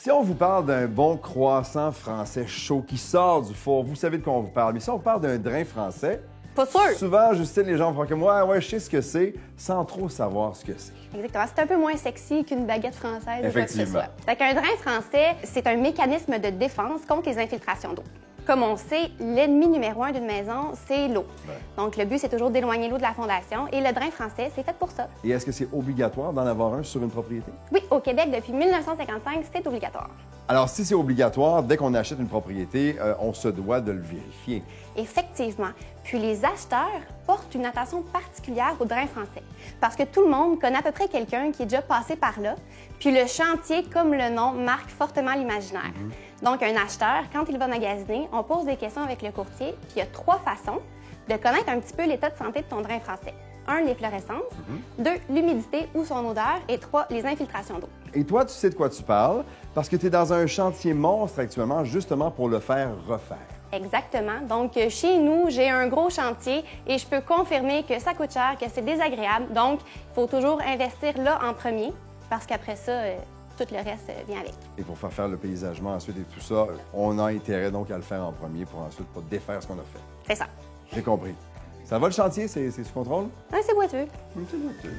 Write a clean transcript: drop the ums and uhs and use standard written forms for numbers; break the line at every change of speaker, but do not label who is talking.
Si on vous parle d'un bon croissant français chaud qui sort du four, vous savez de quoi on vous parle. Mais si on vous parle d'un drain français,
Pas sûr.
souvent, Justine, les gens font comme moi, ouais, je sais ce que c'est, sans trop savoir ce que c'est.
Exactement. C'est un peu moins sexy qu'une baguette française.
Effectivement.
Ou quoi que ce soit. Fait qu'un drain français, c'est un mécanisme de défense contre les infiltrations d'eau. Comme on sait, l'ennemi numéro 1 d'une maison, c'est l'eau.
Ouais.
Donc, le but, c'est toujours d'éloigner l'eau de la fondation. Et le drain français, c'est fait pour ça.
Et est-ce que c'est obligatoire d'en avoir un sur une propriété?
Oui, au Québec, depuis 1955, c'est obligatoire.
Alors, si c'est obligatoire, dès qu'on achète une propriété, on se doit de le vérifier.
Effectivement. Puis les acheteurs portent une attention particulière au drain français. Parce que tout le monde connaît à peu près quelqu'un qui est déjà passé par là. Puis le chantier, comme le nom, marque fortement l'imaginaire. Donc, un acheteur, quand il va magasiner, on pose des questions avec le courtier. Puis il y a 3 façons de connaître un petit peu l'état de santé de ton drain français. 1, l'efflorescence. 2, l'humidité ou son odeur. Et 3, les infiltrations d'eau.
Et toi, tu sais de quoi tu parles, parce que tu es dans un chantier monstre actuellement, justement pour le faire refaire.
Exactement. Donc, chez nous, j'ai un gros chantier et je peux confirmer que ça coûte cher, que c'est désagréable. Donc, il faut toujours investir là en premier parce qu'après ça, tout le reste vient avec.
Et pour faire le paysagement ensuite et tout ça, on a intérêt donc à le faire en premier pour ensuite pas défaire ce qu'on a fait.
C'est ça.
J'ai compris. Ça va le chantier? C'est sous contrôle?
C'est boiteux.
C'est boiteux.